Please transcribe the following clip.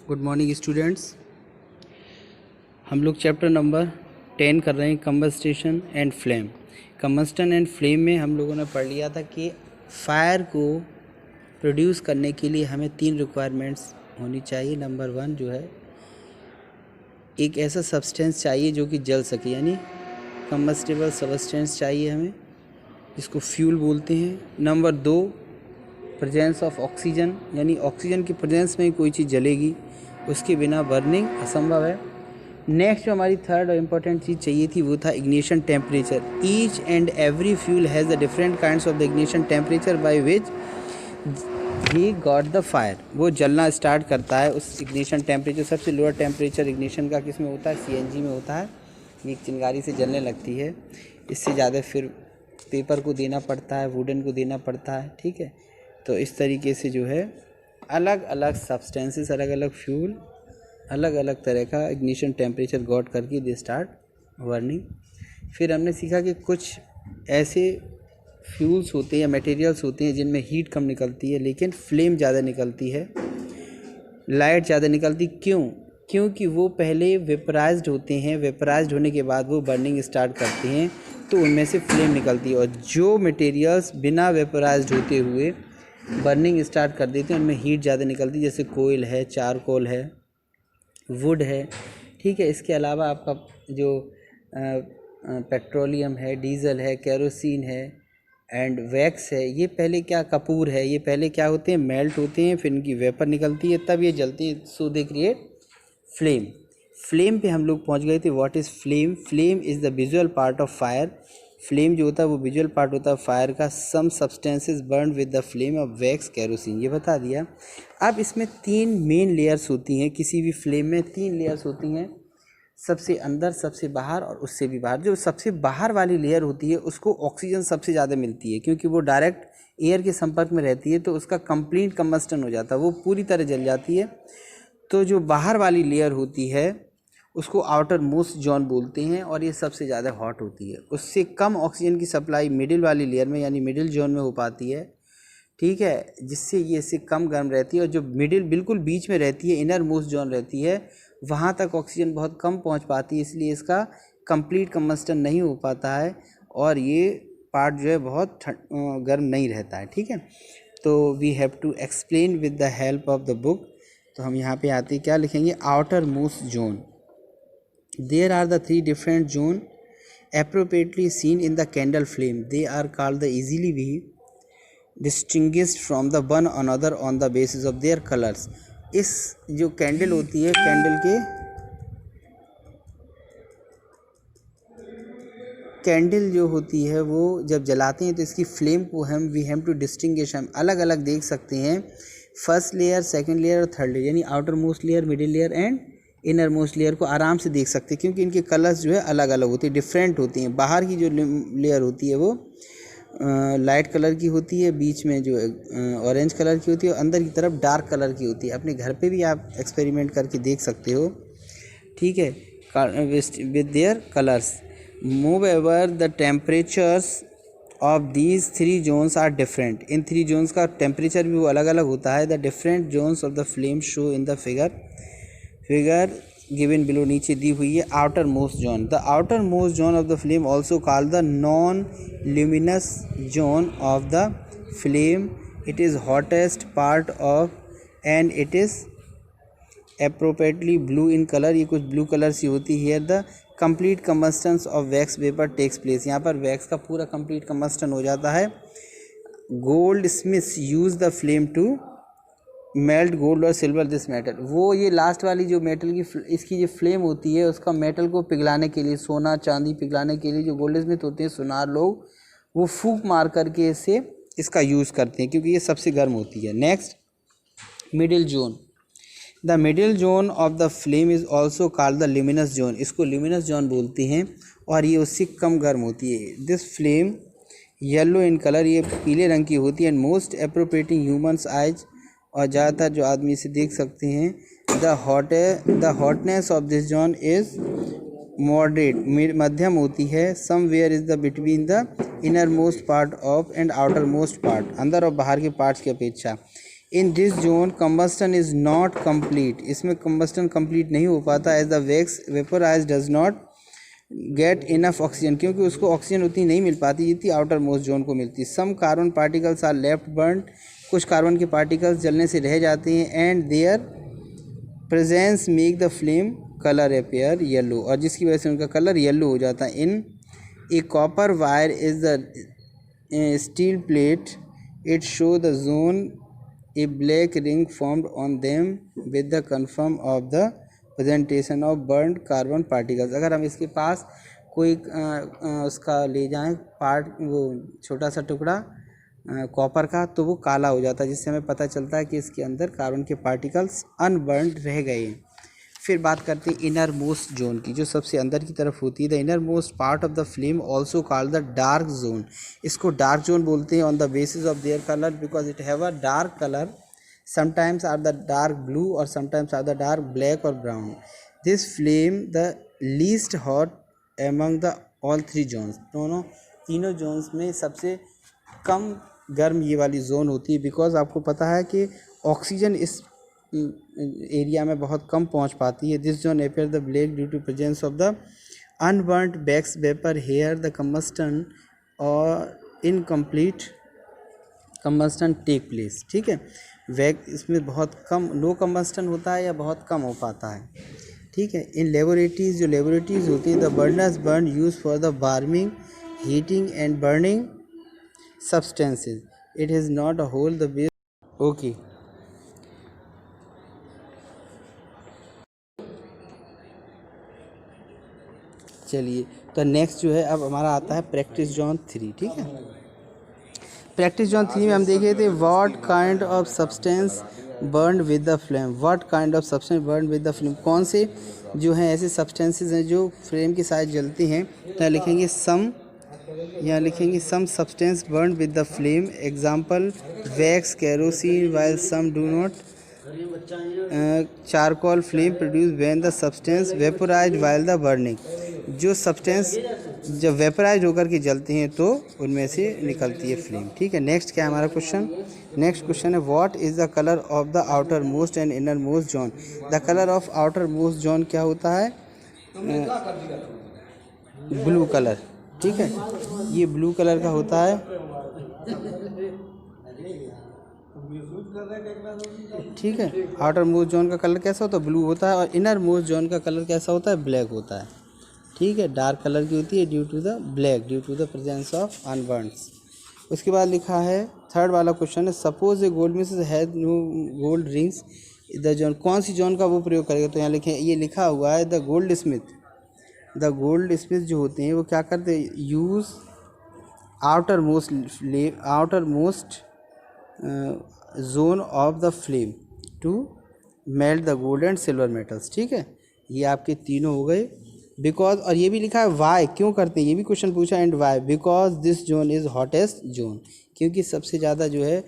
Good morning students. हम लोग chapter number 10 कर रहे हैं, combustion and flame. Combustion and flame में हम लोगों ने पढ़ लिया था कि फायर को प्रोड्यूस करने के लिए हमें 3 रिक्वायरमेंट्स होनी चाहिए। नंबर 1 जो है, एक ऐसा सब्सटेंस चाहिए जो कि जल सके, यानी कंबस्टेबल सब्सटेंस चाहिए हमें, जिसको फ्यूल बोलते हैं। नंबर 2, प्रेजेंस ऑफ ऑक्सीजन, यानी ऑक्सीजन की प्रेजेंस में ही कोई चीज़ जलेगी, उसके बिना बर्निंग असंभव है। नेक्स्ट जो हमारी थर्ड और इम्पोर्टेंट चीज़ चाहिए थी वो था ignition temperature. Each and every fuel has the different kinds of the ignition temperature by which he got the fire. वो जलना स्टार्ट करता है उस इग्निशन टेम्परेचर। सबसे लोअर टेम्परेचर इग्निशन का किस में होता है? सीएनजी में होता है। ये एक चिंगारी से जलने लगती है। इससे ज़्यादा फिर पेपर को देना पड़ता है, वुडन को देना पड़ता है, ठीक है। तो इस तरीके से जो है अलग अलग सब्सटेंसेस, अलग अलग फ्यूल, अलग अलग तरह का इग्निशन टेम्परेचर गॉट करके दे स्टार्ट बर्निंग। फिर हमने सीखा कि कुछ ऐसे फ्यूल्स होते हैं या मटेरियल्स होते हैं जिनमें हीट कम निकलती है लेकिन फ्लेम ज़्यादा निकलती है, लाइट ज़्यादा निकलती। क्यों? क्योंकि वो पहले वेपराइज्ड होते हैं, वेपराइज्ड होने के बाद वो बर्निंग स्टार्ट करते हैं तो उनमें से फ्लेम निकलती है। और जो मटेरियल्स बिना वेपराइज्ड होते हुए बर्निंग स्टार्ट कर देते हैं उनमें हीट ज़्यादा निकलती है, जैसे कोयल है, चारकोल है, वुड है, ठीक है। इसके अलावा आपका जो पेट्रोलियम है, डीजल है, केरोसिन है एंड वैक्स है, ये पहले क्या, कपूर है, ये पहले क्या होते हैं? मेल्ट होते हैं, फिर इनकी वेपर निकलती है, तब ये जलती है, सो दे क्रिएट फ्लेम। फ्लेम पे हम लोग पहुंच गए थे। What is flame? Flame is the visual part of fire. Flame जो होता है वो विजुअल पार्ट होता है फायर का। Some substances burn with the flame of wax, kerosene, ये बता दिया। अब इसमें 3 मेन लेयर्स होती हैं। किसी भी फ्लेम में 3 लेयर्स होती हैं, सबसे अंदर, सबसे बाहर और उससे भी बाहर। जो सबसे बाहर वाली लेयर होती है उसको ऑक्सीजन सबसे ज़्यादा मिलती है, क्योंकि वो डायरेक्ट एयर के संपर्क में रहती है, तो उसका कंप्लीट कंबस्टन हो जाता है, वो पूरी तरह जल जाती है। तो जो बाहर वाली लेयर होती है उसको आउटर मोस्ट जोन बोलते हैं और ये सबसे ज़्यादा हॉट होती है। उससे कम ऑक्सीजन की सप्लाई मिडिल वाली लेयर में, यानी मिडिल जोन में हो पाती है, ठीक है, जिससे ये इससे कम गर्म रहती है। और जो मिडिल बिल्कुल बीच में रहती है, इनर मोस्ट जोन रहती है, वहाँ तक ऑक्सीजन बहुत कम पहुँच पाती है, इसलिए इसका कंप्लीट कंबस्टन नहीं हो पाता है और ये पार्ट जो है बहुत गर्म नहीं रहता है, ठीक है। तो we have to explain with the help of the book. तो हम यहाँ पे आते क्या लिखेंगे? Outer most zone. There are the 3 different zones appropriately seen in the candle flame. They are called the easily be distinguished from the one another on the basis of their colors. इस जो candle होती है, candle जो होती है वो जब जलाते हैं तो इसकी फ्लेम को वी हैव टू डिस्टिंग्विश, हम अलग अलग देख सकते हैं। फर्स्ट लेयर, सेकंड लेयर और थर्ड लेयर, यानी outer most layer, middle layer and inner most layer को आराम से देख सकते हैं, क्योंकि इनके कलर्स जो है अलग अलग होती है, डिफरेंट होती हैं। बाहर की जो लेयर होती है वो लाइट कलर की होती है, बीच में जो ऑरेंज कलर की होती है और अंदर की तरफ डार्क कलर की होती है। अपने घर पे भी आप एक्सपेरिमेंट करके देख सकते हो, ठीक है, with their colours. Moreover the temperatures of these 3 zones are different. इन 3 जोन्स का टेम्परेचर भी वो अलग अलग होता है। The different zones of the flame shown in the figure given below, नीचे दी हुई है। Outer most zone, the outer most zone of the flame also called the non luminous zone of the flame. It is hottest part of and it is appropriately blue in color, ये कुछ blue colour सी होती है। The complete combustion of wax vapour takes place, यहाँ पर wax का पूरा complete combustion हो जाता है। Gold smiths use the flame to melt gold और सिल्वर दिस मेटल। वो ये लास्ट वाली जो मेटल की इसकी जो फ्लेम होती है उसका मेटल को पिघलाने के लिए, सोना चांदी पिघलाने के लिए जो गोल्ड स्मिथ होते हैं, सुनार लोग, वो फूंक मार करके इसका यूज़ करते हैं, क्योंकि ये सबसे गर्म होती है। Next, middle zone. The middle zone of the flame is also called the luminous zone. इसको ल्यूमिनस जोन बोलते हैं और ये उससे कम गर्म होती है। This flame yellow in colour, ये पीले रंग की होती है। And most appropriating humans eyes, और ज़्यादातर जो आदमी इसे देख सकते हैं। The hotness of this zone is moderate, मध्यम होती है। Somewhere is the between the inner most part of and outer most part, अंदर और बाहर के पार्ट्स की अपेक्षा। In this zone combustion is not complete, इसमें कम्बस्टन कम्प्लीट नहीं हो पाता, as the wax vaporise does not get enough oxygen, क्योंकि उसको ऑक्सीजन उतनी नहीं मिल पाती जितनी आउटर मोस्ट जोन को मिलती। Some carbon particles are left burn, कुछ कार्बन के पार्टिकल्स जलने से रह जाते हैं, and their presence make the flame colour appear yellow, और जिसकी वजह से उनका कलर येलो हो जाता है। In a copper wire is the steel plate, it show the zone, a black ring formed on them with the confirm of the presentation of burned carbon particles. अगर हम इसके पास कोई उसका ले जाएं पार्ट, वो छोटा सा टुकड़ा कॉपर का, तो वो काला हो जाता है, जिससे हमें पता चलता है कि इसके अंदर कार्बन के पार्टिकल्स अनबर्न्ड रह गए हैं। फिर बात करते हैं इनर मोस्ट जोन की, जो सबसे अंदर की तरफ होती है। The inner most part of the flame also called the dark zone, इसको डार्क जोन बोलते हैं on the basis of their colour, because it have a dark colour, sometimes are the dark blue or sometimes are the dark black or brown. This flame the least hot among the all three zones, तीनों Jones में सबसे कम गर्म ये वाली zone होती है, because आपको पता है कि ऑक्सीजन इस एरिया में बहुत कम पहुंच पाती है। This zone appear the black due to presence of the unburnt wax vapour, here the combustion और इनकम्प्लीट कम्बस्टन टेक प्लेस। ठीक है, वैक इसमें बहुत कम, नो कम्बस्टन होता है या बहुत कम हो पाता है। ठीक है, इन लेबोरेटरीज, जो लेबोरेटरीज होती है, the burners burn use for the warming, heating and burning substances, it is not a whole the base. Okay, चलिए, तो नेक्स्ट जो है अब हमारा आता है प्रैक्टिस जोन 3। ठीक है, प्रैक्टिस जोन 3 में हम देखे थे what kind of substance burn with the flame, what kind of substance burn with the flame, कौन से जो हैं ऐसे सब्सटेंसेस हैं जो फ्लेम के साथ जलते हैं। तो लिखेंगे सम, यहाँ लिखेंगे some substance burn with the flame, example wax, kerosene, while some do not, charcoal flame produce when the substance vaporise while the burning, जो सब्सटेंस जब वेपराइज होकर के जलते हैं तो उनमें से निकलती है फ्लेम। ठीक है, नेक्स्ट क्या है हमारा क्वेश्चन, नेक्स्ट क्वेश्चन है what is the colour of the outer most and inner most zone. The colour of outer most zone क्या होता है, ब्लू कलर। ठीक है, ये ब्लू कलर का होता है। ठीक है, आउटर मोस्ट जोन का कलर कैसा होता है, ब्लू होता है, और इनर मोस्ट जोन का कलर कैसा होता है, ब्लैक होता है। ठीक है, डार्क कलर की होती है due to the black, due to the presence of unburns. उसके बाद लिखा है थर्ड वाला क्वेश्चन है suppose a goldsmith has no gold rings the zone, कौन सी जोन का वो प्रयोग करेगा। तो यहाँ लिखे, ये लिखा हुआ है the gold smith, the gold smith जो होते हैं वो क्या करते हैं, use outer most zone of the flame to melt the gold and silver metals. ठीक है, ये आपके तीनों हो गए। बिकॉज, और ये भी लिखा है वाई, क्यों करते हैं, ये भी क्वेश्चन पूछा, and why, because this zone is hottest zone, क्योंकि सबसे ज़्यादा जो है